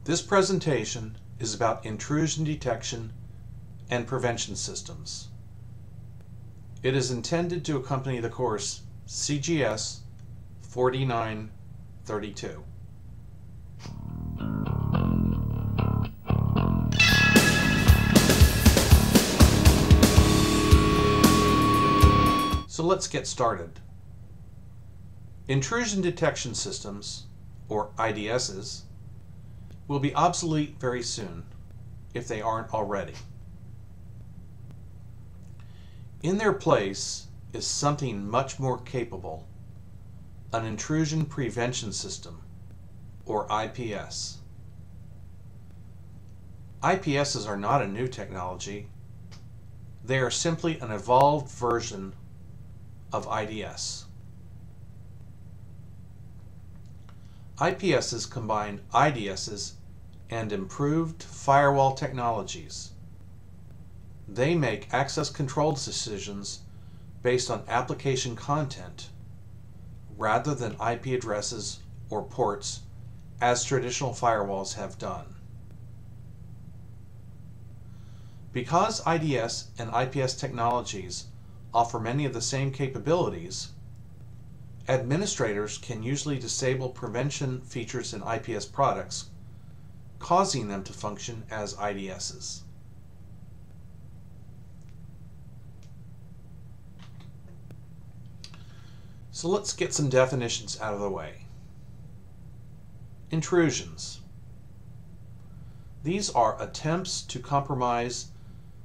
This presentation is about intrusion detection and prevention systems. It is intended to accompany the course CGS 4932. So let's get started. Intrusion detection systems, or IDSs, will be obsolete very soon, if they aren't already. In their place is something much more capable, an intrusion prevention system, or IPS. IPSs are not a new technology. They are simply an evolved version of IDS. IPSs combine IDSs and improved firewall technologies. They make access control decisions based on application content rather than IP addresses or ports as traditional firewalls have done. Because IDS and IPS technologies offer many of the same capabilities, administrators can usually disable prevention features in IPS products, causing them to function as IDSs. So let's get some definitions out of the way. Intrusions. These are attempts to compromise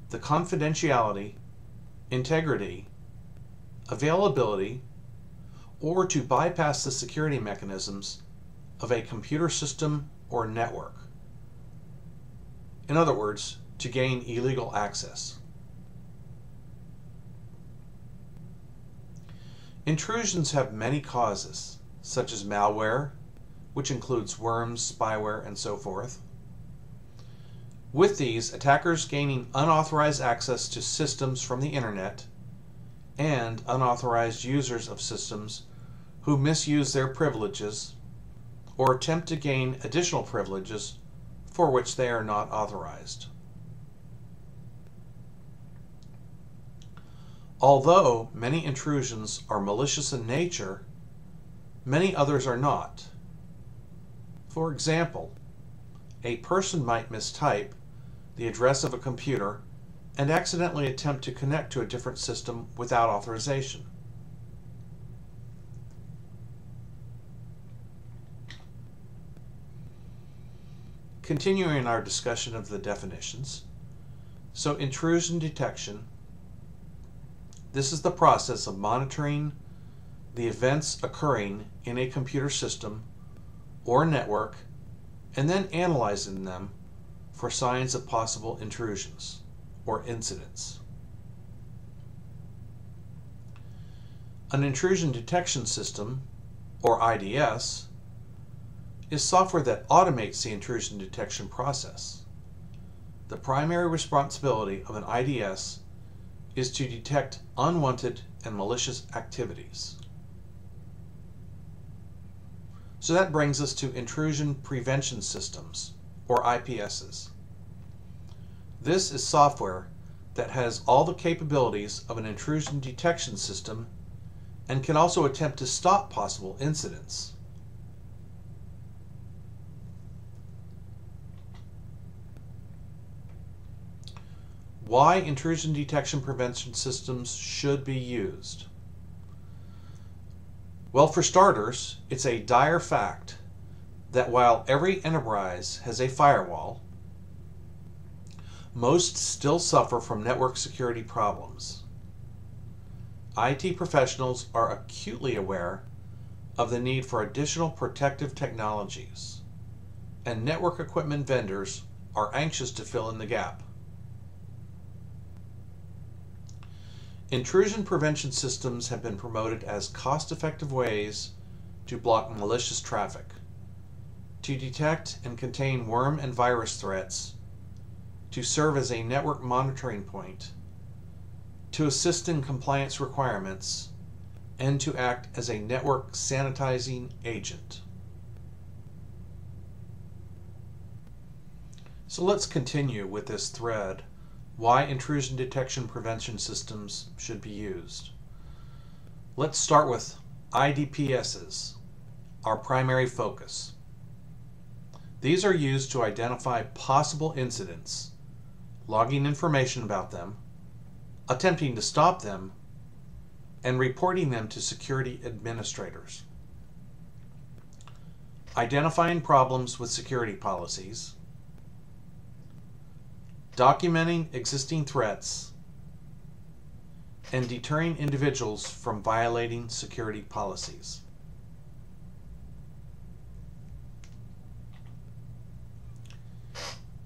the confidentiality, integrity, availability, or to bypass the security mechanisms of a computer system or network. In other words, to gain illegal access. Intrusions have many causes, such as malware, which includes worms, spyware, and so forth. With these, attackers gaining unauthorized access to systems from the internet and unauthorized users of systems who misuse their privileges or attempt to gain additional privileges for which they are not authorized. Although many intrusions are malicious in nature, many others are not. For example, a person might mistype the address of a computer and accidentally attempt to connect to a different system without authorization. Continuing our discussion of the definitions, so intrusion detection, this is the process of monitoring the events occurring in a computer system or network and then analyzing them for signs of possible intrusions or incidents. An intrusion detection system, or IDS, is software that automates the intrusion detection process. The primary responsibility of an IDS is to detect unwanted and malicious activities. So that brings us to intrusion prevention systems, or IPSs. This is software that has all the capabilities of an intrusion detection system and can also attempt to stop possible incidents. Why intrusion detection prevention systems should be used? Well, for starters, it's a dire fact that while every enterprise has a firewall, most still suffer from network security problems. IT professionals are acutely aware of the need for additional protective technologies, and network equipment vendors are anxious to fill in the gap. Intrusion prevention systems have been promoted as cost-effective ways to block malicious traffic, to detect and contain worm and virus threats, to serve as a network monitoring point, to assist in compliance requirements, and to act as a network sanitizing agent. So let's continue with this thread, why intrusion detection prevention systems should be used. Let's start with IDPSs, our primary focus. These are used to identify possible incidents, logging information about them, attempting to stop them, and reporting them to security administrators. Identifying problems with security policies, documenting existing threats, and deterring individuals from violating security policies.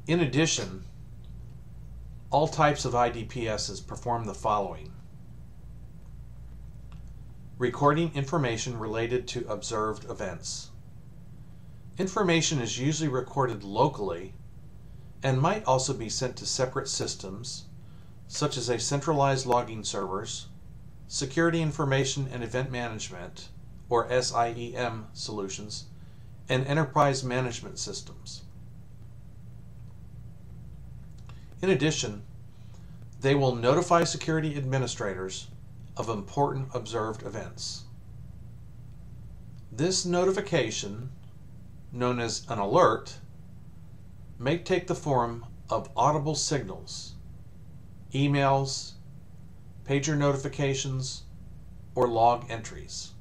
In addition, all types of IDPSs perform the following: recording information related to observed events. Information is usually recorded locally and might also be sent to separate systems, such as a centralized logging servers, security information and event management, or SIEM solutions, and enterprise management systems. In addition, they will notify security administrators of important observed events. This notification, known as an alert, may take the form of audible signals, emails, pager notifications, or log entries.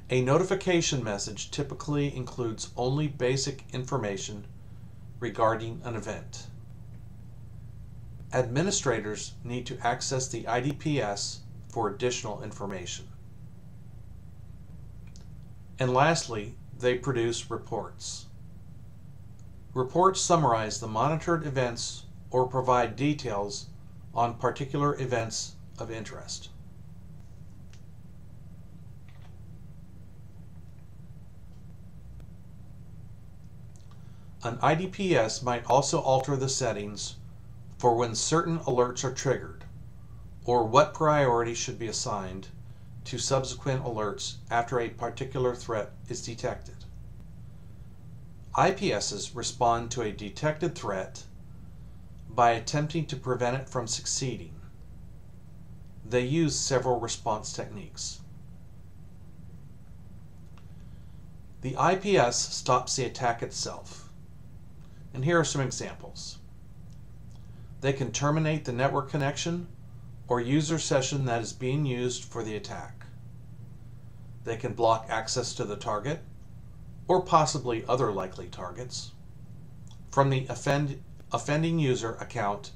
A notification message typically includes only basic information regarding an event. Administrators need to access the IDPS for additional information. And lastly, they produce reports. Reports summarize the monitored events or provide details on particular events of interest. An IDPS might also alter the settings for when certain alerts are triggered, or what priority should be assigned to subsequent alerts after a particular threat is detected. IPSs respond to a detected threat by attempting to prevent it from succeeding. They use several response techniques. The IPS stops the attack itself, and here are some examples. They can terminate the network connection or user session that is being used for the attack. They can block access to the target, or possibly other likely targets, from the offending user account,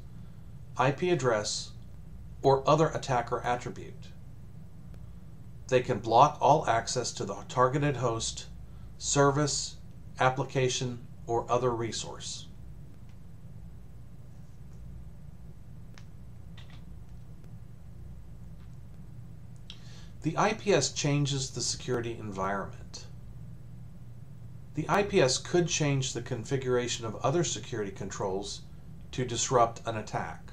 IP address, or other attacker attribute. They can block all access to the targeted host, service, application, or other resource. The IPS changes the security environment. The IPS could change the configuration of other security controls to disrupt an attack,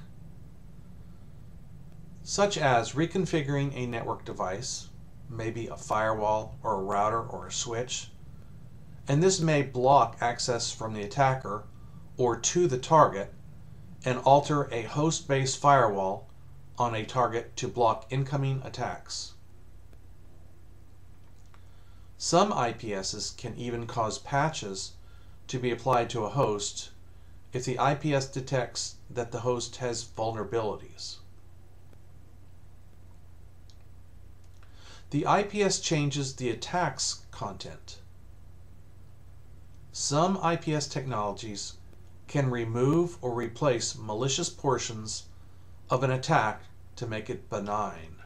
such as reconfiguring a network device, maybe a firewall or a router or a switch, and this may block access from the attacker or to the target and alter a host-based firewall on a target to block incoming attacks. Some IPSs can even cause patches to be applied to a host if the IPS detects that the host has vulnerabilities. The IPS changes the attack's content. Some IPS technologies can remove or replace malicious portions of an attack to make it benign.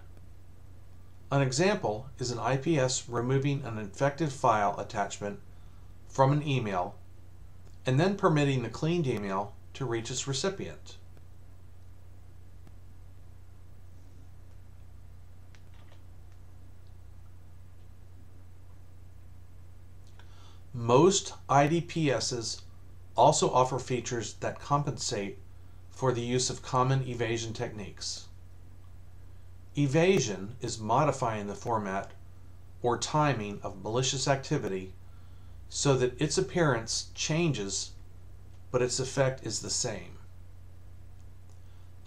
An example is an IPS removing an infected file attachment from an email and then permitting the cleaned email to reach its recipient. Most IDPSs also offer features that compensate for the use of common evasion techniques. Evasion is modifying the format or timing of malicious activity so that its appearance changes but its effect is the same.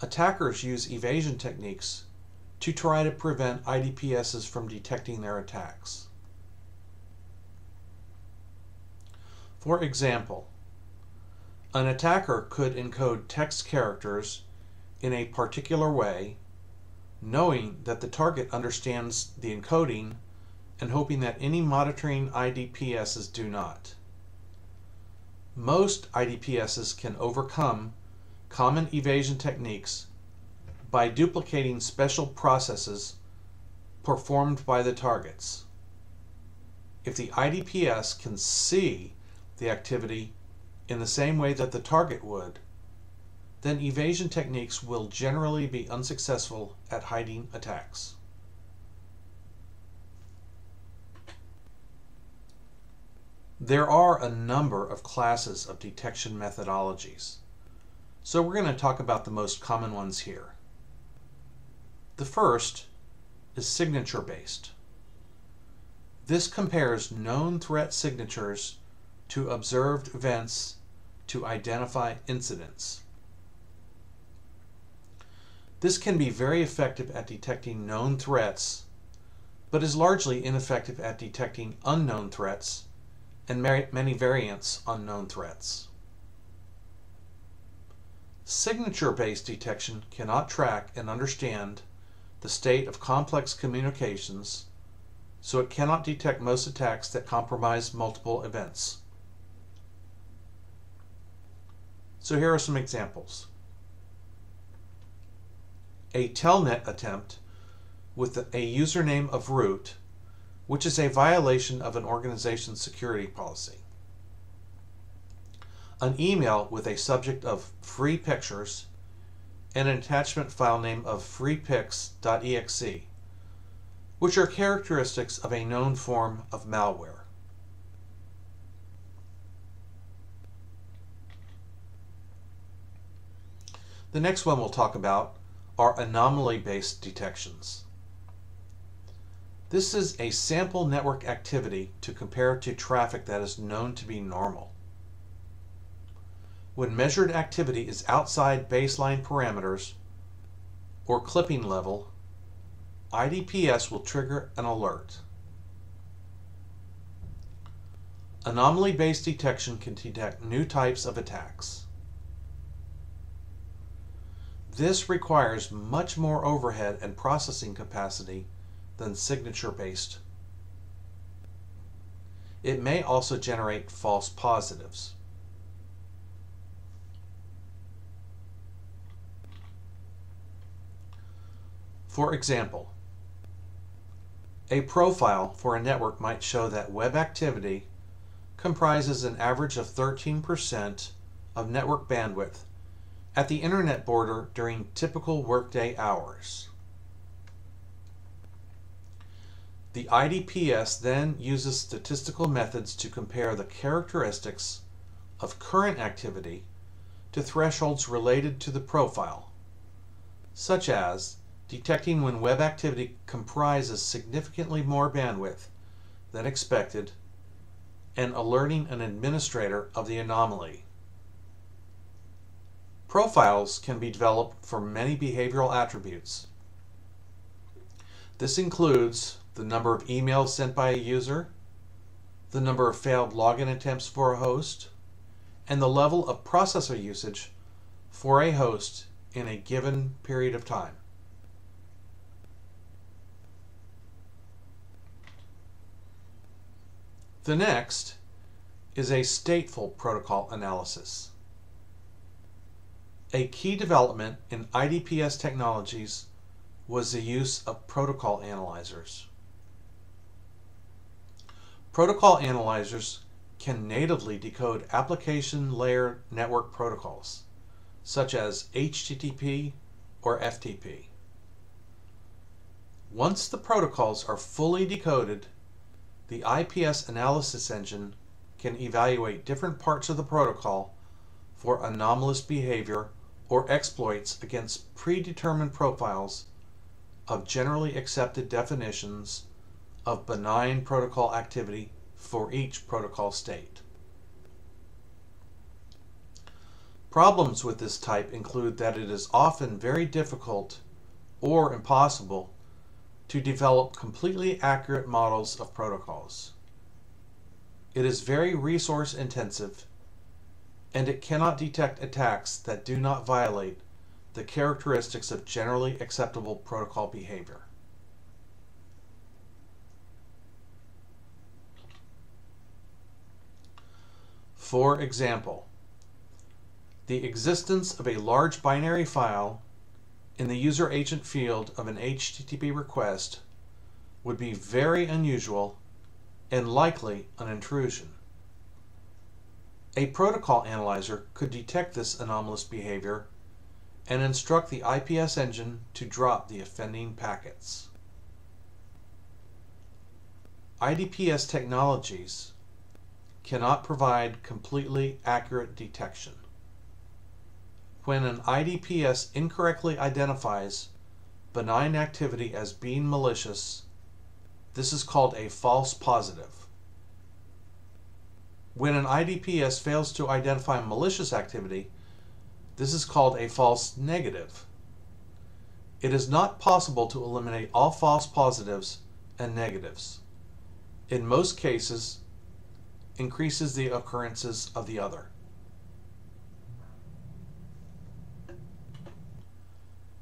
Attackers use evasion techniques to try to prevent IDPSs from detecting their attacks. For example, an attacker could encode text characters in a particular way, knowing that the target understands the encoding and hoping that any monitoring IDPSs do not. Most IDPSs can overcome common evasion techniques by duplicating special processes performed by the targets. If the IDPS can see the activity in the same way that the target would, then evasion techniques will generally be unsuccessful at hiding attacks. There are a number of classes of detection methodologies, so we're going to talk about the most common ones here. The first is signature-based. This compares known threat signatures to observed events to identify incidents. This can be very effective at detecting known threats, but is largely ineffective at detecting unknown threats and many variants on known threats. Signature-based detection cannot track and understand the state of complex communications, so it cannot detect most attacks that compromise multiple events. So here are some examples. A telnet attempt with a username of root, which is a violation of an organization's security policy. An email with a subject of free pictures and an attachment file name of freepics.exe, which are characteristics of a known form of malware. The next one we'll talk about are anomaly-based detections. This is a sample network activity to compare to traffic that is known to be normal. When measured activity is outside baseline parameters or clipping level, IDPS will trigger an alert. Anomaly-based detection can detect new types of attacks. This requires much more overhead and processing capacity than signature-based. It may also generate false positives. For example, a profile for a network might show that web activity comprises an average of 13% of network bandwidth at the internet border during typical workday hours. The IDPS then uses statistical methods to compare the characteristics of current activity to thresholds related to the profile, such as detecting when web activity comprises significantly more bandwidth than expected and alerting an administrator of the anomaly. Profiles can be developed for many behavioral attributes. This includes the number of emails sent by a user, the number of failed login attempts for a host, and the level of processor usage for a host in a given period of time. The next is a stateful protocol analysis. A key development in IDPS technologies was the use of protocol analyzers. Protocol analyzers can natively decode application layer network protocols, such as HTTP or FTP. Once the protocols are fully decoded, the IPS analysis engine can evaluate different parts of the protocol for anomalous behavior or exploits against predetermined profiles of generally accepted definitions of benign protocol activity for each protocol state. Problems with this type include that it is often very difficult or impossible to develop completely accurate models of protocols. It is very resource intensive, and it cannot detect attacks that do not violate the characteristics of generally acceptable protocol behavior. For example, the existence of a large binary file in the user agent field of an HTTP request would be very unusual and likely an intrusion. A protocol analyzer could detect this anomalous behavior and instruct the IPS engine to drop the offending packets. IDPS technologies cannot provide completely accurate detection. When an IDPS incorrectly identifies benign activity as being malicious, this is called a false positive. When an IDPS fails to identify malicious activity, this is called a false negative. It is not possible to eliminate all false positives and negatives. In most cases, increases the occurrences of the other.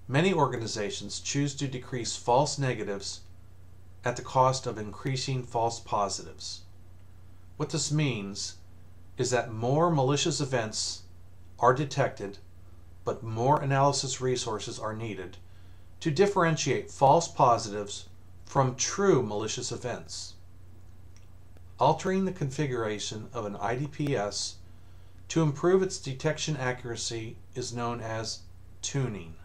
Many organizations choose to decrease false negatives at the cost of increasing false positives. What this means is that more malicious events are detected, but more analysis resources are needed to differentiate false positives from true malicious events. Altering the configuration of an IDPS to improve its detection accuracy is known as tuning.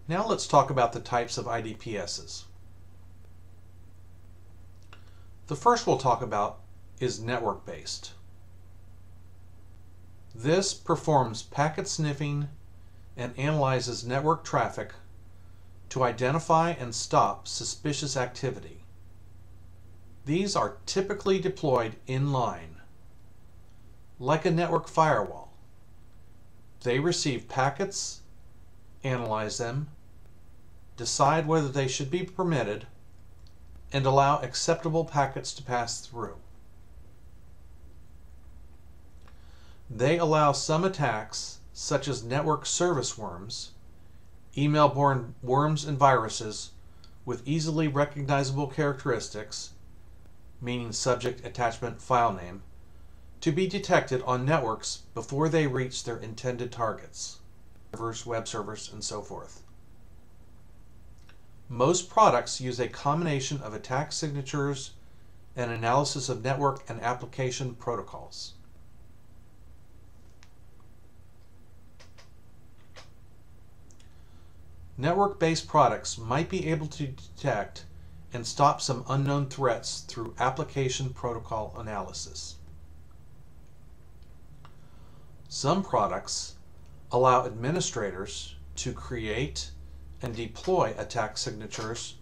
Now let's talk about the types of IDPSs. The first we'll talk about is network-based. This performs packet sniffing and analyzes network traffic to identify and stop suspicious activity. These are typically deployed inline, like a network firewall. They receive packets, analyze them, decide whether they should be permitted, and allow acceptable packets to pass through. They allow some attacks, such as network service worms, email-borne worms and viruses with easily recognizable characteristics, meaning subject, attachment, file name, to be detected on networks before they reach their intended targets, servers, web servers, and so forth. Most products use a combination of attack signatures and analysis of network and application protocols. Network-based products might be able to detect and stop some unknown threats through application protocol analysis. Some products allow administrators to create and deploy attack signatures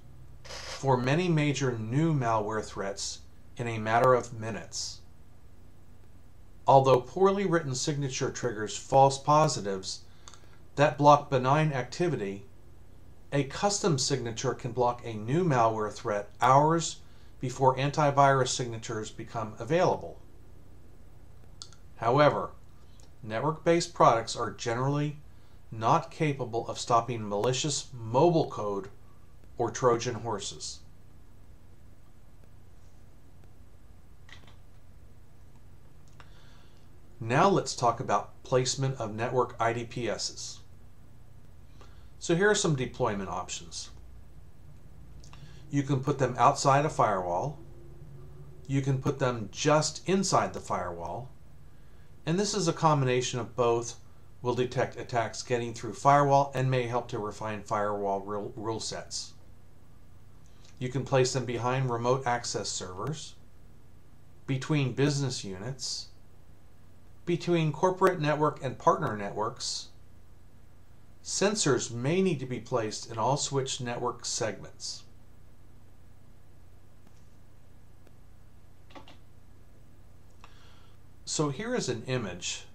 for many major new malware threats in a matter of minutes. Although poorly written signature triggers false positives that block benign activity, a custom signature can block a new malware threat hours before antivirus signatures become available. However, network-based products are generally not capable of stopping malicious mobile code or Trojan horses. Now let's talk about placement of network IDPSs. So here are some deployment options. You can put them outside a firewall. You can put them just inside the firewall. And this is a combination of both. Will detect attacks getting through firewall and may help to refine firewall rule sets. You can place them behind remote access servers. between business units, between corporate network and partner networks. Sensors may need to be placed in all switch network segments. So here is an image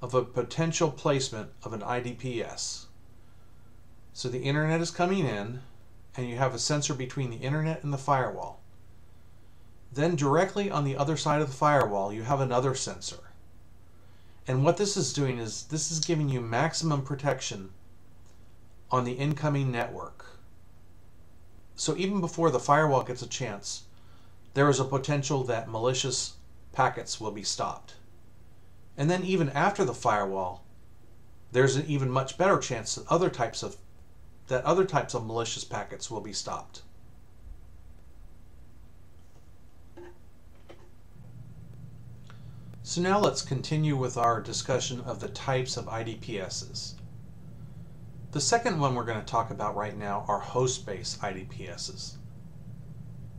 of a potential placement of an IDPS. So the internet is coming in, and you have a sensor between the internet and the firewall. Then directly on the other side of the firewall, you have another sensor. And what this is doing is this is giving you maximum protection on the incoming network. So even before the firewall gets a chance, there is a potential that malicious packets will be stopped. And then even after the firewall, there's an even much better chance that other types of malicious packets will be stopped. So now let's continue with our discussion of the types of IDPSs. The second one we're going to talk about right now are host-based IDPSs.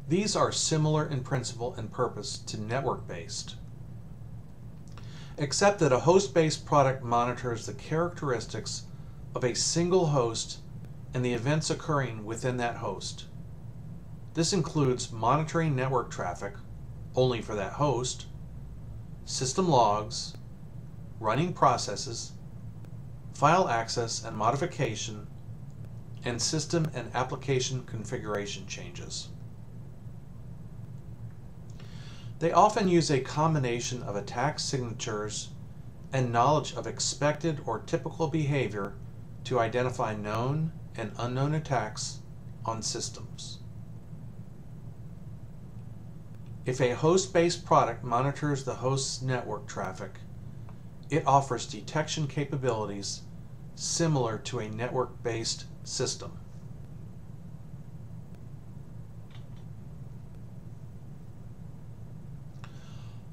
These are similar in principle and purpose to network-based, except that a host-based product monitors the characteristics of a single host and the events occurring within that host. This includes monitoring network traffic only for that host, system logs, running processes, file access and modification, and system and application configuration changes. They often use a combination of attack signatures and knowledge of expected or typical behavior to identify known and unknown attacks on systems. If a host-based product monitors the host's network traffic, it offers detection capabilities similar to a network-based system.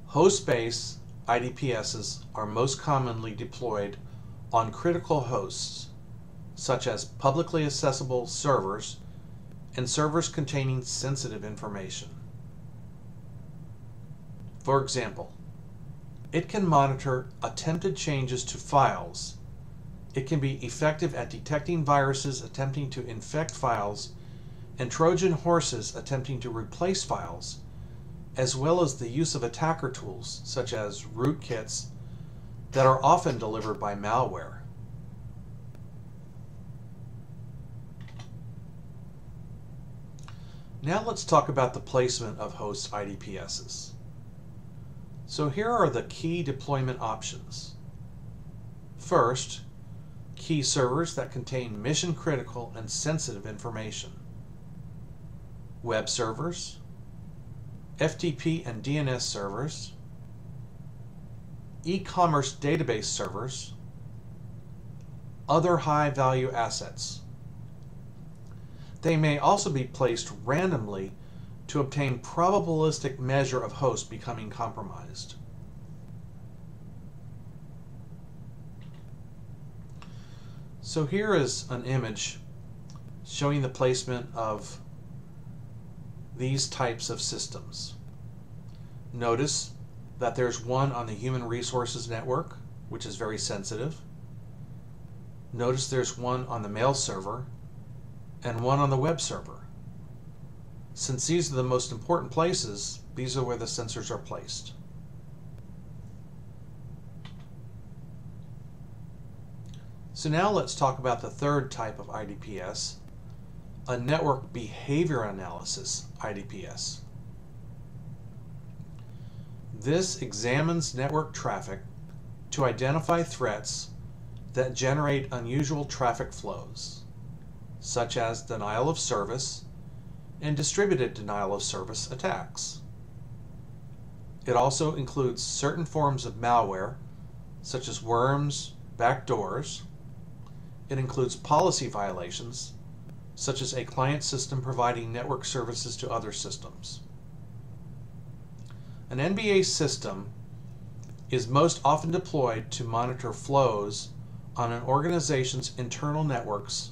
Host-based IDPSs are most commonly deployed on critical hosts, such as publicly accessible servers and servers containing sensitive information. For example, it can monitor attempted changes to files. It can be effective at detecting viruses attempting to infect files and Trojan horses attempting to replace files, as well as the use of attacker tools such as rootkits that are often delivered by malware. Now let's talk about the placement of host IDPSs. So here are the key deployment options. First, key servers that contain mission-critical and sensitive information. Web servers, FTP and DNS servers, e-commerce database servers, other high-value assets. They may also be placed randomly to obtain probabilistic measure of hosts becoming compromised. So here is an image showing the placement of these types of systems. Notice that there's one on the human resources network, which is very sensitive. Notice there's one on the mail server and one on the web server. Since these are the most important places, these are where the sensors are placed. So now let's talk about the third type of IDPS, a network behavior analysis IDPS. This examines network traffic to identify threats that generate unusual traffic flows, such as denial of service and distributed denial of service attacks. It also includes certain forms of malware, such as worms, backdoors. It includes policy violations, such as a client system providing network services to other systems. An NBA system is most often deployed to monitor flows on an organization's internal networks,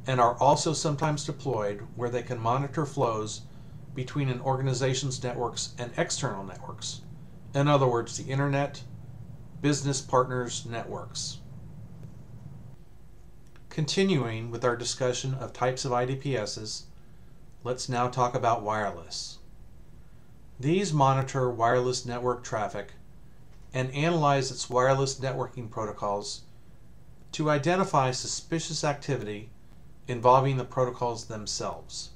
and are also sometimes deployed where they can monitor flows between an organization's networks and external networks. In other words, the Internet, business partners networks. Continuing with our discussion of types of IDPSs, let's now talk about wireless. These monitor wireless network traffic and analyze its wireless networking protocols to identify suspicious activity involving the protocols themselves.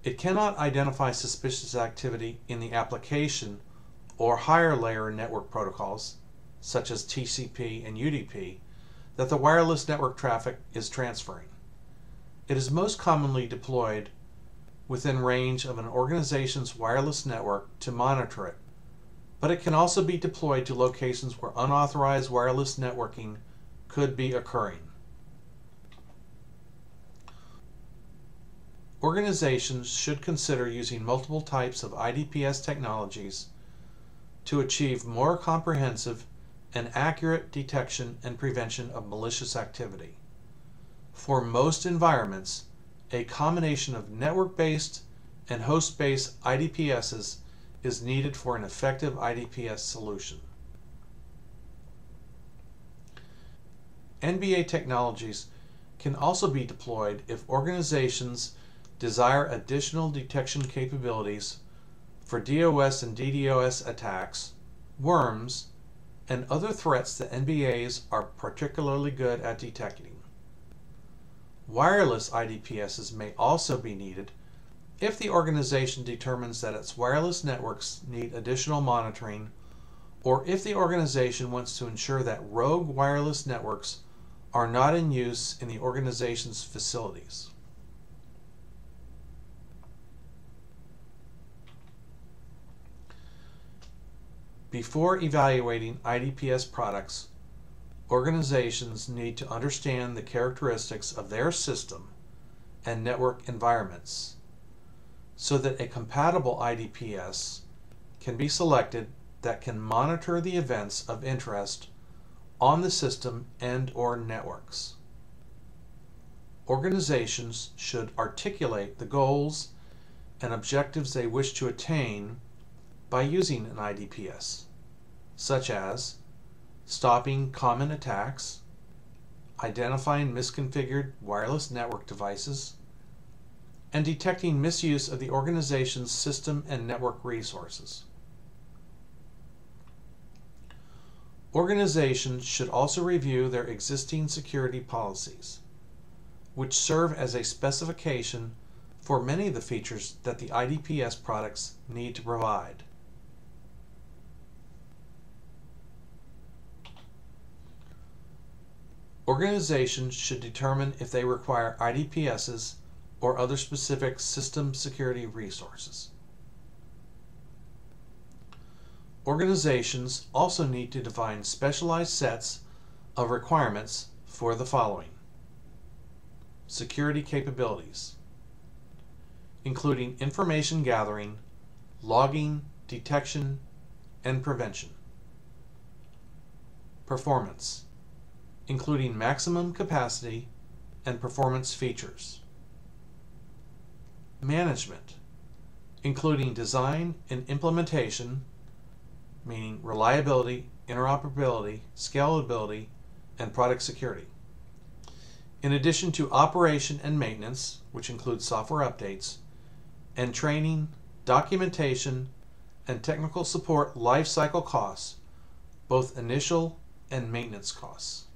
It cannot identify suspicious activity in the application or higher layer network protocols, such as TCP and UDP, that the wireless network traffic is transferring. It is most commonly deployed within range of an organization's wireless network to monitor it, but it can also be deployed to locations where unauthorized wireless networking could be occurring. Organizations should consider using multiple types of IDPS technologies to achieve more comprehensive and accurate detection and prevention of malicious activity. For most environments, a combination of network-based and host-based IDPSs is needed for an effective IDPS solution. NBA technologies can also be deployed if organizations desire additional detection capabilities for DOS and DDoS attacks, worms, and other threats that NBAs are particularly good at detecting. Wireless IDPSs may also be needed if the organization determines that its wireless networks need additional monitoring, or if the organization wants to ensure that rogue wireless networks are not in use in the organization's facilities. Before evaluating IDPS products, organizations need to understand the characteristics of their system and network environments so that a compatible IDPS can be selected that can monitor the events of interest on the system and/or networks. Organizations should articulate the goals and objectives they wish to attain by using an IDPS, such as stopping common attacks, identifying misconfigured wireless network devices, and detecting misuse of the organization's system and network resources. Organizations should also review their existing security policies, which serve as a specification for many of the features that the IDPS products need to provide. Organizations should determine if they require IDPSs or other specific system security resources. Organizations also need to define specialized sets of requirements for the following: security capabilities, including information gathering, logging, detection, and prevention. Performance, including maximum capacity and performance features. Management, including design and implementation, meaning reliability, interoperability, scalability, and product security. In addition to operation and maintenance, which includes software updates, and training, documentation, and technical support lifecycle costs, both initial and maintenance costs.